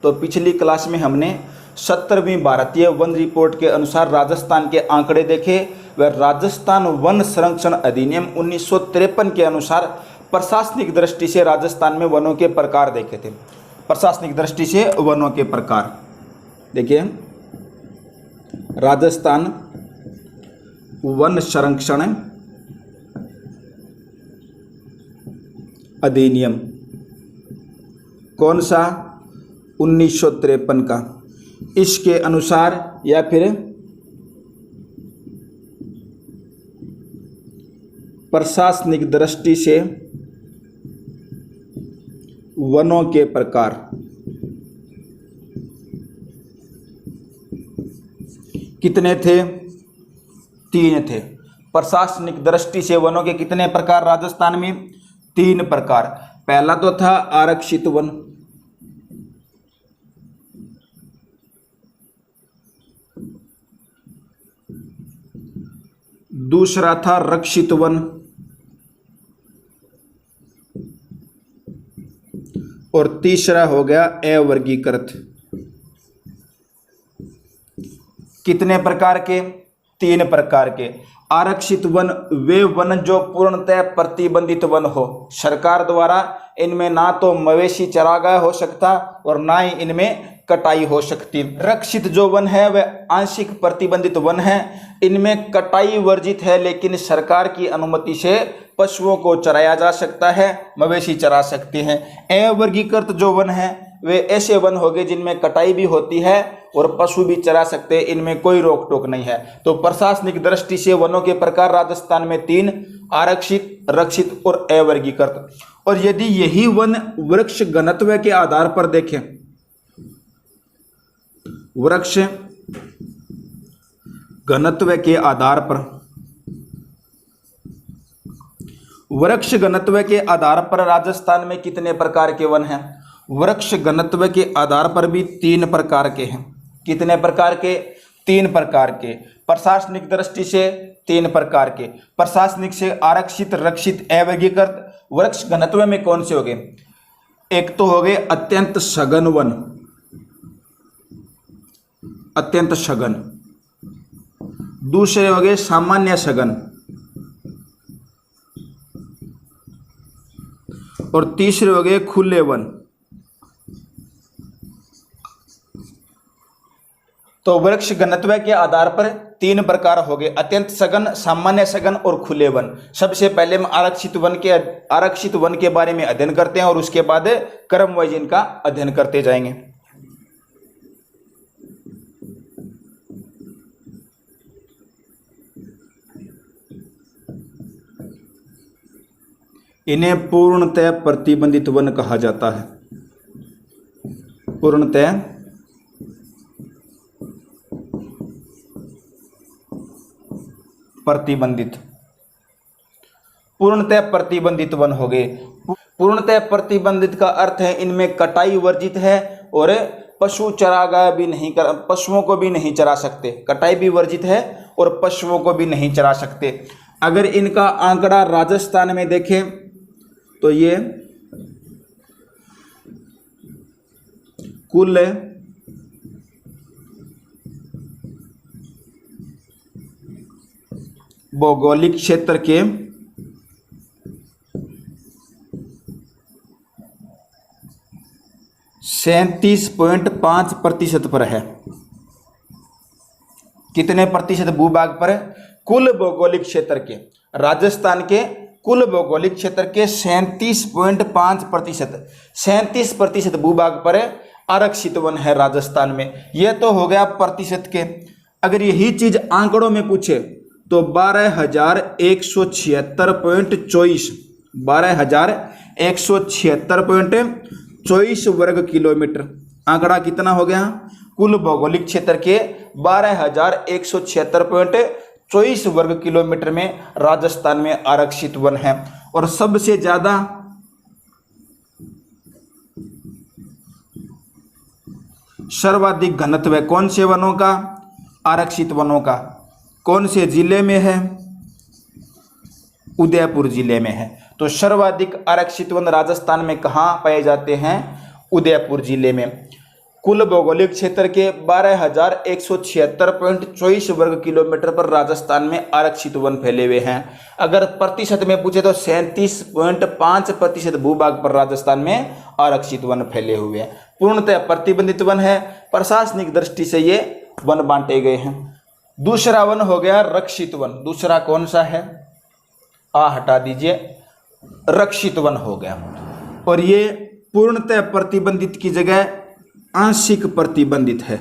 तो पिछली क्लास में हमने 17वीं भारतीय वन रिपोर्ट के अनुसार राजस्थान के आंकड़े देखे व राजस्थान वन संरक्षण अधिनियम 1953 के अनुसार प्रशासनिक दृष्टि से राजस्थान में वनों के प्रकार देखे थे। प्रशासनिक दृष्टि से वनों के प्रकार देखिए, राजस्थान वन संरक्षण अधिनियम कौन सा? 1953 का। इसके अनुसार या फिर प्रशासनिक दृष्टि से वनों के प्रकार कितने थे? 3 थे। प्रशासनिक दृष्टि से वनों के कितने प्रकार राजस्थान में? 3 प्रकार। पहला तो था आरक्षित वन, दूसरा था रक्षित वन और तीसरा हो गया अवर्गीकृत। कितने प्रकार के? 3 प्रकार के। आरक्षित वन वे वन जो पूर्णतः प्रतिबंधित वन हो, सरकार द्वारा इनमें ना तो मवेशी चरागाह हो सकता और ना ही इनमें कटाई हो सकती। रक्षित जो वन है वह आंशिक प्रतिबंधित वन है, इनमें कटाई वर्जित है लेकिन सरकार की अनुमति से पशुओं को चराया जा सकता है, मवेशी चरा सकते हैं। अवर्गीकृत जो वन है वे ऐसे वन हो गए जिनमें कटाई भी होती है और पशु भी चरा सकते हैं, इनमें कोई रोक टोक नहीं है। तो प्रशासनिक दृष्टि से वनों के प्रकार राजस्थान में 3: आरक्षित, रक्षित और अवर्गीकृत। और यदि यही वन वृक्ष घनत्व के आधार पर देखें, वृक्ष घनत्व के आधार पर, वृक्ष घनत्व के आधार पर राजस्थान में कितने प्रकार के वन हैं? वृक्ष घनत्व के आधार पर भी 3 प्रकार के हैं। कितने प्रकार के? 3 प्रकार के। प्रशासनिक दृष्टि से 3 प्रकार के। प्रशासनिक से आरक्षित, रक्षित, अवर्गीकृत। वृक्ष घनत्व में कौन से हो गए? एक तो हो गए अत्यंत सघन वन, अत्यंत सघन। दूसरे हो गए सामान्य सघन और तीसरे हो गए खुले वन। तो वृक्ष घनत्व के आधार पर 3 प्रकार हो गए: अत्यंत सघन, सामान्य सघन और खुले वन। सबसे पहले हम आरक्षित वन के बारे में अध्ययन करते हैं और उसके बाद क्रम वाइज इनका अध्ययन करते जाएंगे। इन्हें पूर्णतः प्रतिबंधित वन कहा जाता है। पूर्णतः प्रतिबंधित, पूर्णतः प्रतिबंधित वन हो गए। पूर्णतः प्रतिबंधित का अर्थ है इनमें कटाई वर्जित है और पशु चरागाह भी नहीं कर, पशुओं को भी नहीं चरा सकते। कटाई भी वर्जित है और पशुओं को भी नहीं चरा सकते। अगर इनका आंकड़ा राजस्थान में देखें तो ये कुल भौगोलिक क्षेत्र के 37.5% पर है। कितने प्रतिशत भूभाग पर? कुल भौगोलिक क्षेत्र के, राजस्थान के कुल भौगोलिक क्षेत्र के 37.5%, 37% भूभाग पर आरक्षित वन है राजस्थान में। यह तो हो गया प्रतिशत के। अगर यही चीज आंकड़ों में पूछे तो 12,176.24, 12,176.24 वर्ग किलोमीटर। आंकड़ा कितना हो गया? कुल भौगोलिक क्षेत्र के 12,176.24 वर्ग किलोमीटर में राजस्थान में आरक्षित वन है। और सबसे ज्यादा सर्वाधिक घनत्व कौन से वनों का? आरक्षित वनों का। कौन से जिले में है? उदयपुर जिले में है। तो सर्वाधिक आरक्षित वन राजस्थान में कहाँ पाए जाते हैं? उदयपुर जिले में। कुल भौगोलिक क्षेत्र के 12,176.24 वर्ग किलोमीटर पर राजस्थान में आरक्षित वन फैले हुए हैं। अगर प्रतिशत में पूछे तो 37.5% भूभाग पर राजस्थान में आरक्षित वन फैले हुए हैं। पूर्णतः प्रतिबंधित वन है, प्रशासनिक दृष्टि से ये वन बांटे गए हैं। दूसरा वन हो गया रक्षित वन। दूसरा कौन सा है, हटा दीजिए, रक्षित वन हो गया। और ये पूर्णतः प्रतिबंधित की जगह आंशिक प्रतिबंधित है।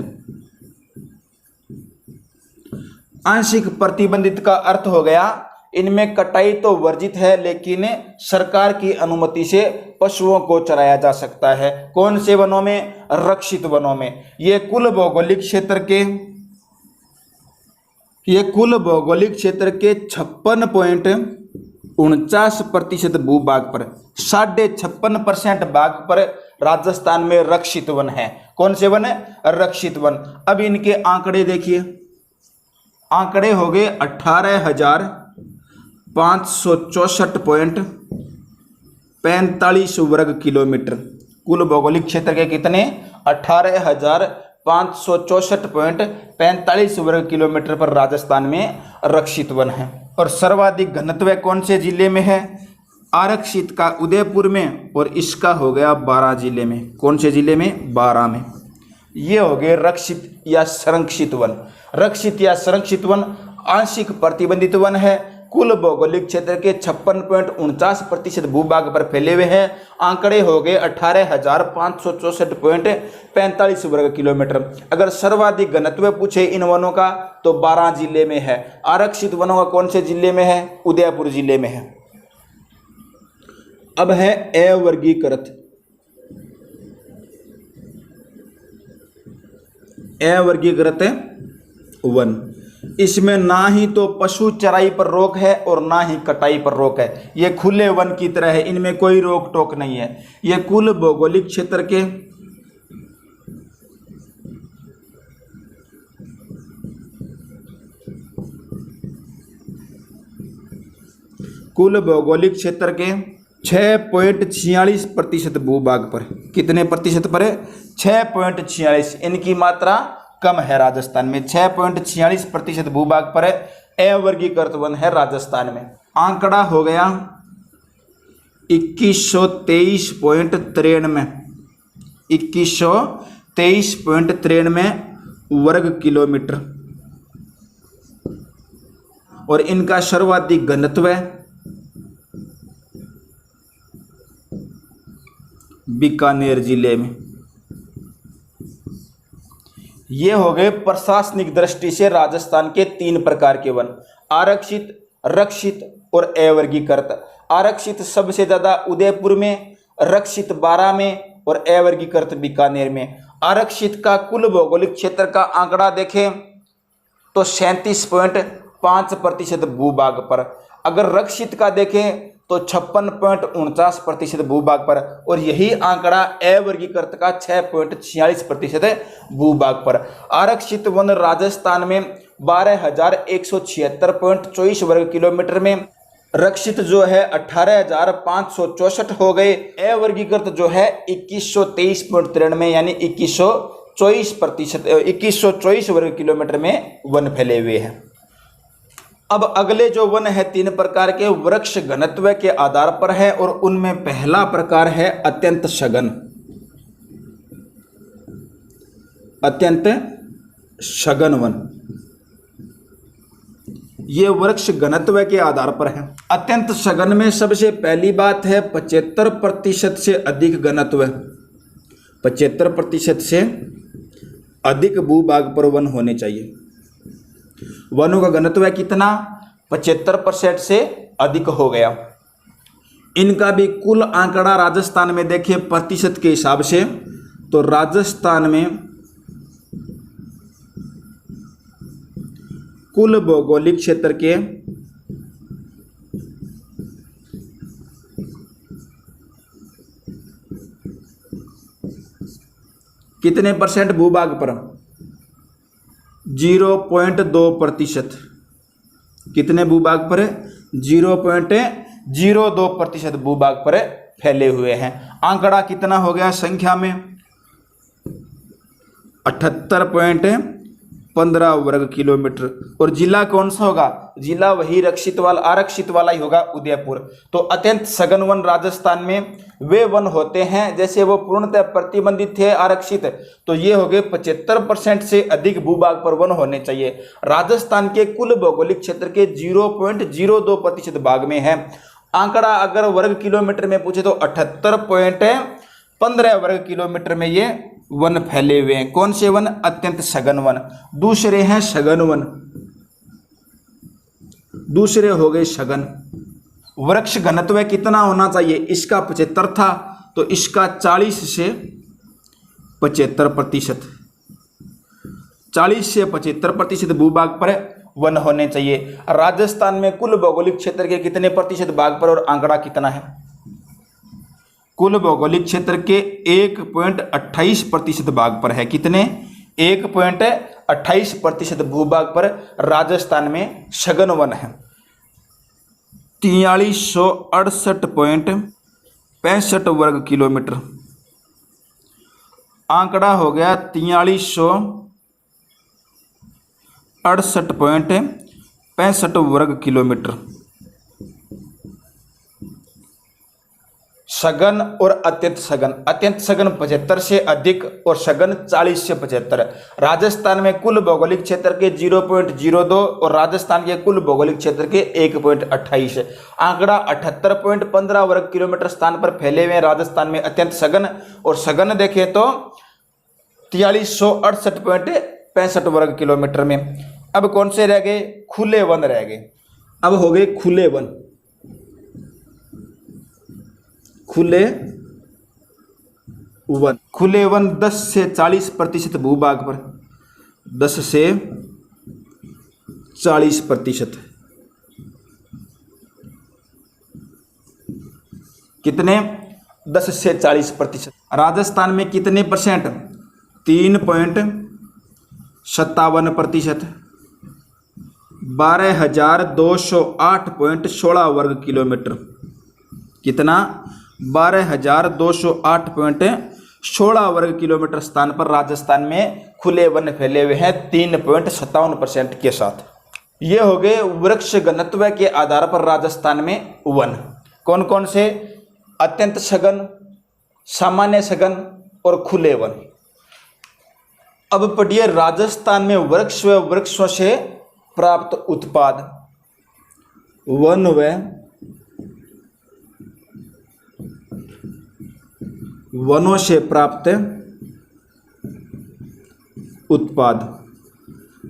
आंशिक प्रतिबंधित का अर्थ हो गया इनमें कटाई तो वर्जित है, लेकिन सरकार की अनुमति से पशुओं को चराया जा सकता है। कौन से वनों में, रक्षित वनों में। ये कुल भौगोलिक क्षेत्र के 56.49% भूभाग पर 56.5% भाग पर राजस्थान में रक्षित वन है। कौन से वन है, रक्षित वन। अब इनके आंकड़े देखिए, आंकड़े हो गए 18,564.45 वर्ग किलोमीटर। कुल भौगोलिक क्षेत्र के कितने, 18,564.45 वर्ग किलोमीटर पर राजस्थान में रक्षित वन है। और सर्वाधिक घनत्व कौन से जिले में है, आरक्षित का उदयपुर में, और इसका हो गया 12 जिले में। कौन से जिले में, 12 में। ये हो गए रक्षित या संरक्षित वन। रक्षित या संरक्षित वन आंशिक प्रतिबंधित वन है। कुल भौगोलिक क्षेत्र के 56.49% भूभाग पर फैले हुए हैं। आंकड़े हो गए 18,564.45 वर्ग किलोमीटर। अगर सर्वाधिक घनत्व पूछे इन वनों का तो 12 जिले में है। आरक्षित वनों का कौन से जिले में है, उदयपुर जिले में है। अब है अवर्गीकृत। अवर्गीकृत वन, इसमें ना ही तो पशु चराई पर रोक है और ना ही कटाई पर रोक है। ये खुले वन की तरह है, इनमें कोई रोक टोक नहीं है। ये कुल भौगोलिक क्षेत्र के 6.46% भूभाग पर। कितने प्रतिशत पर है, 6.46। इनकी मात्रा कम है राजस्थान में। 6.46% भूभाग पर अवर्गीकृत वन है राजस्थान में। आंकड़ा हो गया 2123.93 वर्ग किलोमीटर। और इनका सर्वाधिक घनत्व बीकानेर जिले में। ये हो गए प्रशासनिक दृष्टि से राजस्थान के 3 प्रकार के वन, आरक्षित, रक्षित और अवर्गीकृत। आरक्षित सबसे ज्यादा उदयपुर में, रक्षित 12 में और अवर्गीकृत बीकानेर में। आरक्षित का कुल भौगोलिक क्षेत्र का आंकड़ा देखें तो 37.5% भूभाग पर। अगर रक्षित का देखें तो 56.49% भूभाग पर। और यही आंकड़ा अवर्गीकृत का 6.46% भूभाग पर। आरक्षित वन राजस्थान में 12,176.24 वर्ग किलोमीटर में, रक्षित जो है 18,564 हो गए, अवर्गीकृत जो है 2123.93 यानी 2124 वर्ग किलोमीटर में वन फैले हुए हैं। अब अगले जो वन है 3 प्रकार के, वृक्ष घनत्व के आधार पर है। और उनमें पहला प्रकार है अत्यंत सघन। अत्यंत सघन वन, ये वृक्ष घनत्व के आधार पर है। अत्यंत सघन में सबसे पहली बात है 75% से अधिक घनत्व। 75% से अधिक भूभाग पर वन होने चाहिए। वनों का घनत्व कितना, 75% से अधिक हो गया। इनका भी कुल आंकड़ा राजस्थान में देखिए प्रतिशत के हिसाब से, तो राजस्थान में कुल भौगोलिक क्षेत्र के कितने% भूभाग पर, 0.2%। कितने भूभाग पर, 0.02% भूभाग पर फैले हुए हैं। आंकड़ा कितना हो गया संख्या में, 78.15 वर्ग किलोमीटर। और जिला कौन सा होगा? जिला वही आरक्षित वाला ही होगा, उदयपुर। तो अत्यंत सघन वन राजस्थान में वे वन होते हैं, जैसे वो पूर्णतः प्रतिबंधित थे, आरक्षित, तो ये हो गए 75% से अधिक भूभाग पर वन होने चाहिए। राजस्थान के कुल भौगोलिक क्षेत्र के 0.02% भाग में है। आंकड़ा अगर वर्ग किलोमीटर में पूछे तो 78.15 वर्ग किलोमीटर में ये वन फैले हुए हैं। कौन से वन? अत्यंत सघन वन। दूसरे हैं सघन वन, दूसरे हो गए सघन। वृक्ष घनत्व कितना होना चाहिए? इसका 75 था, तो इसका 40 से 75%, 40 से 75% भूभाग पर वन होने चाहिए। राजस्थान में कुल भौगोलिक क्षेत्र के कितने प्रतिशत भाग पर, और आंकड़ा कितना है? कुल भौगोलिक क्षेत्र के 1.28% भाग पर है। कितने? 1.28% भूभाग पर राजस्थान में सघन वन है। 4368.65 वर्ग किलोमीटर, आंकड़ा हो गया 4368.65 वर्ग किलोमीटर। सघन और अत्यंत सघन, अत्यंत सघन 75 से अधिक और सघन 40 से 75। राजस्थान में कुल भौगोलिक क्षेत्र के 0.02 और राजस्थान के कुल भौगोलिक क्षेत्र के 1.28। आंकड़ा 78.15 वर्ग किलोमीटर स्थान पर फैले हुए हैं राजस्थान में अत्यंत सघन, और सघन देखें तो 4368.65 वर्ग किलोमीटर में। अब कौन से रह गए? खुले वन रह गए। अब हो गए खुले वन। खुले वन, खुले वन 10 से 40% भूभाग पर, 10 से 40%। कितने? 10 से 40%। राजस्थान में कितने परसेंट? 3.57%, 12,208.16 वर्ग किलोमीटर। कितना? 12,208.16 वर्ग किलोमीटर स्थान पर राजस्थान में खुले वन फैले हुए हैं 3.57% के साथ। ये हो गए वृक्ष घनत्व के आधार पर राजस्थान में वन। कौन कौन से? अत्यंत सघन, सामान्य सघन और खुले वन। अब पढ़िए राजस्थान में वृक्ष व वृक्षों से प्राप्त उत्पाद। वन व वनों से प्राप्त उत्पाद।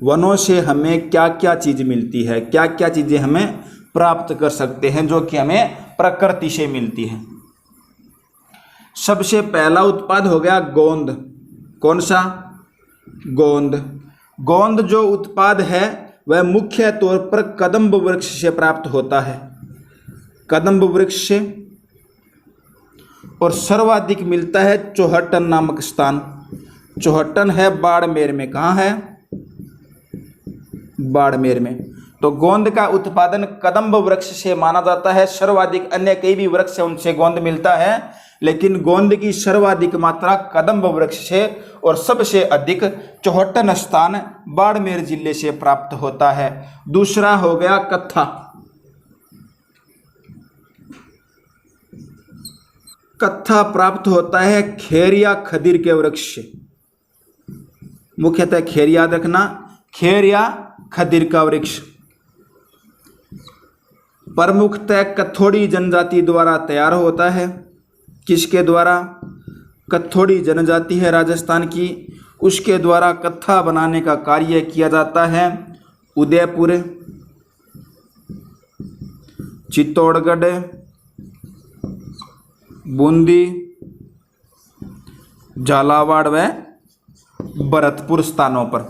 वनों से हमें क्या क्या चीज़ मिलती है, क्या क्या चीज़ें हमें प्राप्त कर सकते हैं जो कि हमें प्रकृति से मिलती है। सबसे पहला उत्पाद हो गया गोंद। कौन सा? गोंद। गोंद जो उत्पाद है वह मुख्य तौर पर कदम्ब वृक्ष से प्राप्त होता है, कदम्ब वृक्ष से, और सर्वाधिक मिलता है चौहटन नामक स्थान। चौहटन है बाड़मेर में। कहाँ है? बाड़मेर में। तो गोंद का उत्पादन कदम्ब वृक्ष से माना जाता है सर्वाधिक। अन्य कई भी वृक्ष है उनसे गोंद मिलता है, लेकिन गोंद की सर्वाधिक मात्रा कदम्ब वृक्ष से और सबसे अधिक चौहटन स्थान बाड़मेर जिले से प्राप्त होता है। दूसरा हो गया कत्था। कत्था प्राप्त होता है खेरिया खदीर के वृक्ष से। मुख्यतः खेर याद रखना, खेर या खदीर का वृक्ष प्रमुखतः कथोड़ी जनजाति द्वारा तैयार होता है। किसके द्वारा? कथोड़ी जनजाति है राजस्थान की, उसके द्वारा कत्था बनाने का कार्य किया जाता है। उदयपुर, चित्तौड़गढ़, बूंदी, झालावाड़ व भरतपुर स्थानों पर।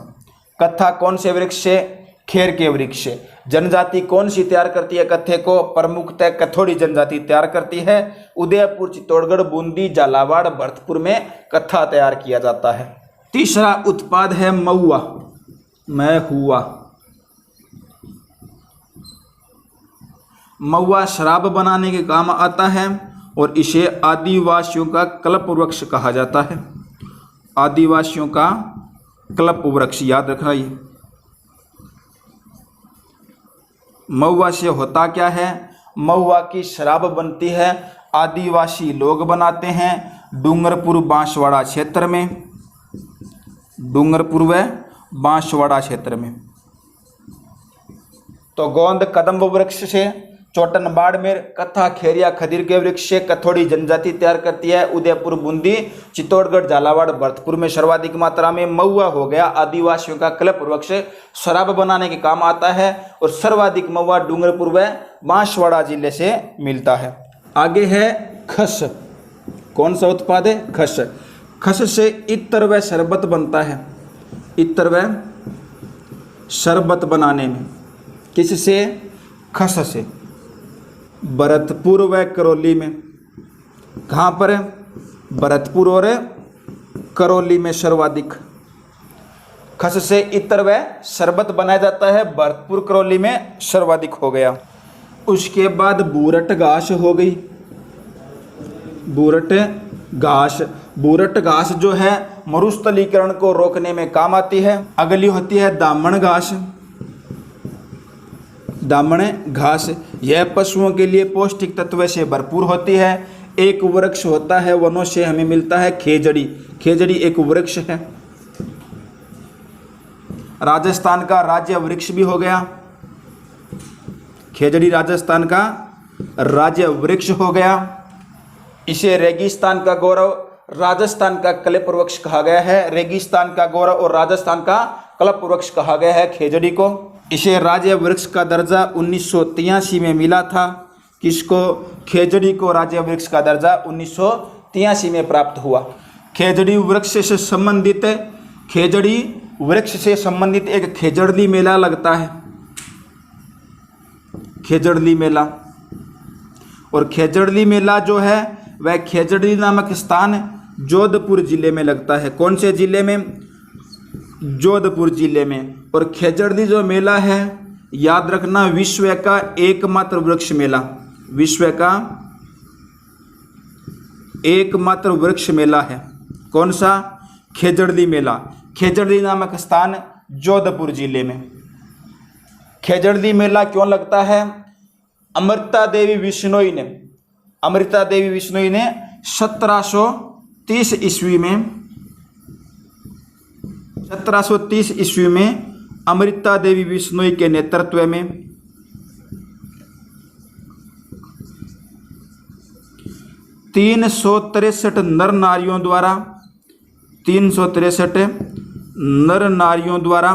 कत्था कौन से वृक्ष से? खेर के वृक्ष से। जनजाति कौन सी तैयार करती है कत्थे को? प्रमुखतः कथोड़ी जनजाति तैयार करती है। उदयपुर, चित्तौड़गढ़, बूंदी, झालावाड़, भरतपुर में कत्था तैयार किया जाता है। तीसरा उत्पाद है महुआ। महुआ, महुआ शराब बनाने के काम आता है और इसे आदिवासियों का कल्प वृक्ष कहा जाता है। आदिवासियों का कल्प वृक्ष, याद रखना ये। महुआ से होता क्या है? महुआ की शराब बनती है, आदिवासी लोग बनाते हैं डूंगरपुर बांसवाड़ा क्षेत्र में, डूंगरपुर व बांसवाड़ा क्षेत्र में। तो गोंद कदम्ब वृक्ष से, चोटन बाड़मेर, कथा खेरिया खदीर के वृक्ष से कथोड़ी जनजाति तैयार करती है। उदयपुर, बूंदी, चित्तौड़गढ़, झालावाड़, भरतपुर में सर्वाधिक मात्रा में। महुआ हो गया आदिवासियों का कल्प वृक्ष, शराब बनाने के काम आता है और सर्वाधिक महुआ डूंगरपुर व बांसवाड़ा जिले से मिलता है। आगे है खस। कौन सा उत्पाद है? खस। खस से इत्र व शरबत बनता है। इत्र व शरबत बनाने में किससे? खस से। भरतपुर व करौली में, कहाँ पर? भरतपुर और करौली में सर्वाधिक खस से इत्र व शरबत बनाया जाता है। भरतपुर, करौली में सर्वाधिक हो गया। उसके बाद बूरट घास हो गई। बूरट घास, बूरट घास जो है मरुस्थलीकरण को रोकने में काम आती है। अगली होती है दामन घास। दामन घास, यह पशुओं के लिए पौष्टिक तत्व से भरपूर होती है। एक वृक्ष होता है, वनों से हमें मिलता है खेजड़ी। खेजड़ी एक वृक्ष है। राजस्थान का राज्य वृक्ष भी हो गया खेजड़ी, राजस्थान का राज्य वृक्ष हो गया। इसे रेगिस्तान का गौरव, राजस्थान का कल्प वृक्ष कहा गया है। रेगिस्तान का गौरव और राजस्थान का कल्प वृक्ष कहा गया है खेजड़ी को। इसे राज्य वृक्ष का दर्जा 1983 में मिला था। किसको? खेजड़ी को राज्य वृक्ष का दर्जा 1983 में प्राप्त हुआ। खेजड़ी वृक्ष से संबंधित, खेजड़ी वृक्ष से संबंधित एक खेजड़ली मेला लगता है। खेजड़ली मेला, और खेजड़ली मेला जो है वह खेजड़ी नामक स्थान जोधपुर जिले में लगता है। कौन से जिले में? जोधपुर जिले में। और खेजड़ली जो मेला है, याद रखना, विश्व का एकमात्र वृक्ष मेला, विश्व का एकमात्र वृक्ष मेला है। कौन सा? खेजड़ली मेला। खेजड़ली नामक स्थान जोधपुर जिले में। खेजड़ली मेला क्यों लगता है? अमृता देवी बिश्नोई ने, अमृता देवी बिश्नोई ने 1730 ईस्वी में, 1730 ईस्वी में अमृता देवी बिश्नोई के नेतृत्व में 363 नर नारियों द्वारा, 363 नर नारियों द्वारा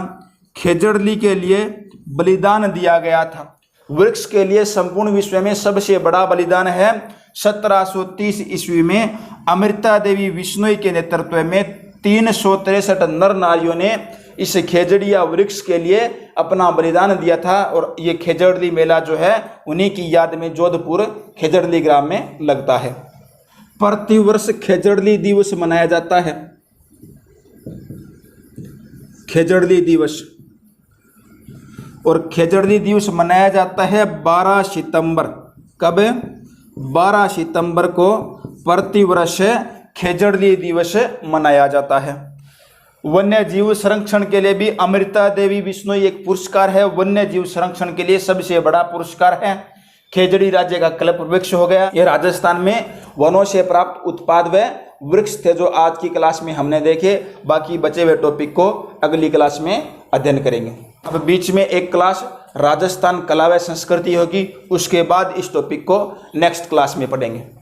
खेजड़ली के लिए बलिदान दिया गया था। वृक्ष के लिए संपूर्ण विश्व में सबसे बड़ा बलिदान है 1730 ईस्वी में अमृता देवी बिश्नोई के नेतृत्व में 363 नर नारियों ने इस खेजड़िया वृक्ष के लिए अपना बलिदान दिया था। और ये खेजड़ली मेला जो है उन्हीं की याद में जोधपुर खेजड़ली ग्राम में लगता है। प्रतिवर्ष खेजड़ली दिवस मनाया जाता है। खेजड़ली दिवस, और खेजड़ली दिवस मनाया जाता है 12 सितंबर। कब? 12 सितंबर को प्रतिवर्ष खेजड़ली दिवस मनाया जाता है। वन्य जीव संरक्षण के लिए भी अमृता देवी बिश्नोई एक पुरस्कार है। वन्य जीव संरक्षण के लिए सबसे बड़ा पुरस्कार है। खेजड़ी राज्य का कल्प वृक्ष हो गया। यह राजस्थान में वनों से प्राप्त उत्पाद व वृक्ष थे जो आज की क्लास में हमने देखे। बाकी बचे हुए टॉपिक को अगली क्लास में अध्ययन करेंगे। अब बीच में एक क्लास राजस्थान कला व संस्कृति होगी, उसके बाद इस टॉपिक को नेक्स्ट क्लास में पढ़ेंगे।